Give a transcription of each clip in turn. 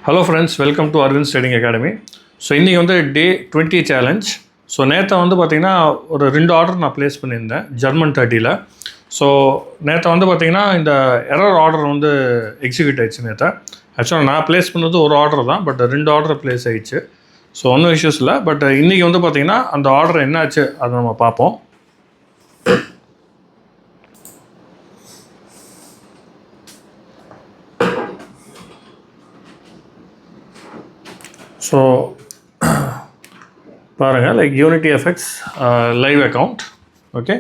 Hello friends, welcome to Aravind trading academy. So இன்றைக்கி வந்து டே 20 challenge. So நேற்று வந்து பார்த்திங்கன்னா ஒரு 2 ஆர்டர் நான் ப்ளேஸ் பண்ணியிருந்தேன் ஜெர்மன் 30ல். ஸோ நேற்று வந்து பார்த்திங்கன்னா இந்த எரர் ஆர்டர் வந்து எக்ஸிக்யூட் ஆகிடுச்சு. நேற்று ஆக்சுவலாக நான் ப்ளேஸ் பண்ணது ஒரு ஆர்டர் தான், பட் 2 ஆர்டர் ப்ளேஸ் ஆகிடுச்சு. ஸோ ஒன்றும் இஷ்யூஸ் இல்லை. பட் இன்றைக்கி வந்து பார்த்திங்கன்னா அந்த ஆர்டர் என்னாச்சு அதை நம்ம பார்ப்போம். ஸோ பாருங்கள், like unity FX live account. Okay,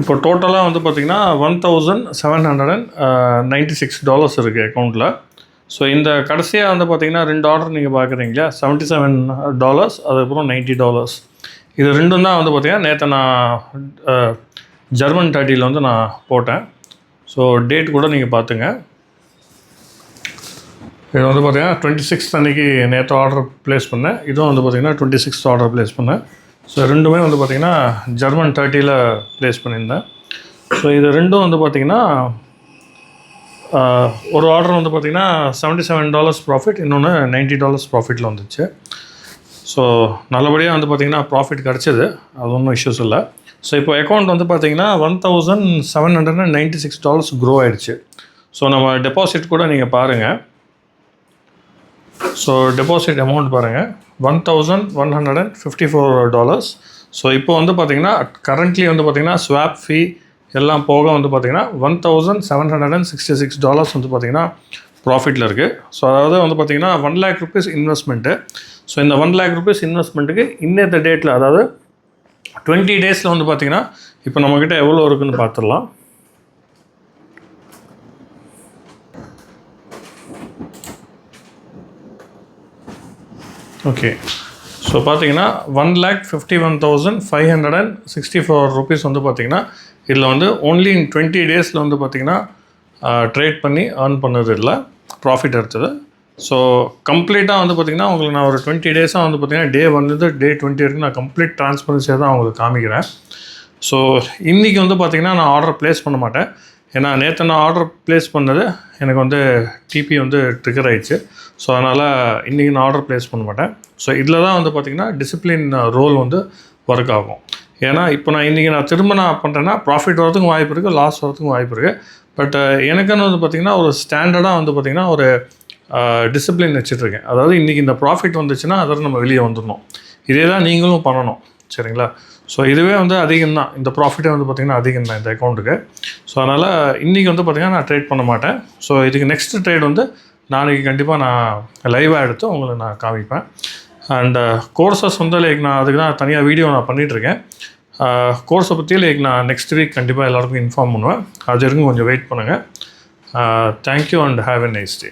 இப்போ டோட்டலாக வந்து பார்த்திங்கன்னா $1,796 இருக்குது அக்கௌண்ட்டில். ஸோ இந்த கடைசியாக வந்து பார்த்திங்கன்னா 2 ஆர்டர் நீங்கள் பார்க்குறீங்களா, $77, அதுக்கப்புறம் $90. இது ரெண்டும் தான் வந்து பார்த்திங்கன்னா நேற்று நான் ஜெர்மன் 30ல் வந்து நான் போட்டேன். ஸோ டேட் கூட நீங்கள் பார்த்துங்க. இது வந்து பார்த்திங்கன்னா 26th அன்றைக்கி நேற்று ஆர்டர் ப்ளேஸ் பண்ணேன். இதுவும் வந்து பார்த்திங்கன்னா 26th ஆர்டர் ப்ளேஸ் பண்ணேன். ஸோ ரெண்டுமே வந்து பார்த்திங்கன்னா ஜெர்மன் 30ல் ப்ளேஸ் பண்ணியிருந்தேன். ஸோ இது ரெண்டும் வந்து பார்த்திங்கன்னா ஒரு ஆர்டர் வந்து பார்த்திங்கன்னா $77 ப்ராஃபிட், இன்னொன்று $90 ப்ராஃபிட்டில் வந்துச்சு. ஸோ நல்லபடியாக வந்து பார்த்திங்கன்னா ப்ராஃபிட் கிடச்சிது, அது ஒன்றும் இஷ்யூஸ் இல்லை. ஸோ இப்போ அக்கௌண்ட் வந்து பார்த்திங்கன்னா $1,796 க்ரோ ஆகிடுச்சு. ஸோ நம்ம டெபாசிட் கூட நீங்கள் பாருங்கள். ஸோ டெபாசிட் அமௌண்ட் பாருங்கள், $1,154. ஸோ இப்போ வந்து பார்த்திங்கன்னா கரண்ட்லி வந்து பார்த்திங்கன்னா ஸ்வாப் ஃபீ எல்லாம் போக வந்து பார்த்திங்கன்னா $1,766 வந்து பார்த்திங்கன்னா ப்ராஃபிட்டில் இருக்குது. ஸோ அதாவது வந்து பார்த்திங்கன்னா 1 lakh rupees இன்வெஸ்ட்மெண்ட்டு. ஸோ இந்த 1 lakh rupees இன்வெஸ்ட்மெண்ட்டுக்கு இன்னத்த டேட்டில், அதாவது 20 டேஸில் வந்து பார்த்திங்கன்னா இப்போ நம்மக்கிட்ட எவ்வளோ இருக்குதுன்னு பார்த்துடலாம். ஓகே, ஸோ பார்த்தீங்கன்னா 1,51,564 rupees வந்து பார்த்திங்கன்னா இதில் வந்து ஓன்லி இன் 20 டேஸில் வந்து பார்த்திங்கன்னா ட்ரேட் பண்ணி ஏர்ன் பண்ணது இல்லை, ப்ராஃபிட் எடுத்தது. ஸோ கம்ப்ளீட்டாக வந்து பார்த்திங்கன்னா உங்களுக்கு நான் ஒரு 20 டேஸாக வந்து பார்த்திங்கன்னா டே 1 டே 20 வரைக்கும் நான் கம்ப்ளீட் ட்ரான்ஸ்பரன்சியாக தான் உங்களுக்கு காமிக்கிறேன். ஸோ இன்றைக்கி வந்து பார்த்திங்கன்னா நான் ஆர்டர் ப்ளேஸ் பண்ண மாட்டேன். ஏன்னா நேற்று நான் ஆர்டர் ப்ளேஸ் பண்ணது எனக்கு வந்து டிபி வந்து ட்ரிகர் ஆகிடுச்சு. ஸோ அதனால் இன்றைக்கி நான் ஆர்டர் ப்ளேஸ் பண்ண மாட்டேன். ஸோ இதில் தான் வந்து பார்த்திங்கன்னா டிசிப்ளின் ரோல் வந்து ஒர்க் ஆகும். ஏன்னா இப்போ நான் இன்றைக்கி நான் திரும்ப நான் பண்ணுறேன்னா ப்ராஃபிட் வரதுக்கும் வாய்ப்பு இருக்குது, லாஸ் வரதுக்கும் வாய்ப்பு இருக்குது. பட் எனக்குன்னு வந்து பார்த்திங்கன்னா ஒரு ஸ்டாண்டர்டாக வந்து பார்த்திங்கன்னா ஒரு டிசிப்ளின் வச்சுட்ருக்கேன். அதாவது இன்றைக்கி இந்த ப்ராஃபிட் வந்துச்சுன்னா அதில் நம்ம வெளியே வந்துடணும். இதே தான் நீங்களும் பண்ணணும், சரிங்களா? ஸோ இதுவே வந்து அதிகம் தான், இந்த ப்ராஃபிட்டே வந்து பார்த்திங்கன்னா அதிகம் தான் இந்த அக்கௌண்ட்டுக்கு. ஸோ அதனால் இன்றைக்கி வந்து பார்த்திங்கன்னா நான் ட்ரேட் பண்ண மாட்டேன். ஸோ இதுக்கு நெக்ஸ்ட் ட்ரேட் வந்து நாளைக்கு கண்டிப்பாக நான் லைவாக எடுத்து உங்களுக்கு நான் காமிப்பேன். அண்ட் கோர்சஸ் வந்து லைக் நான் அதுக்கு தான் தனியாக வீடியோ நான் பண்ணிகிட்ருக்கேன். கோர்ஸை பற்றி லைக் நான் நெக்ஸ்ட் வீக் கண்டிப்பாக எல்லாருக்கும் இன்ஃபார்ம் பண்ணுவேன். அது வரைக்கும் கொஞ்சம் வெயிட் பண்ணுங்கள். Thank you and have a nice day.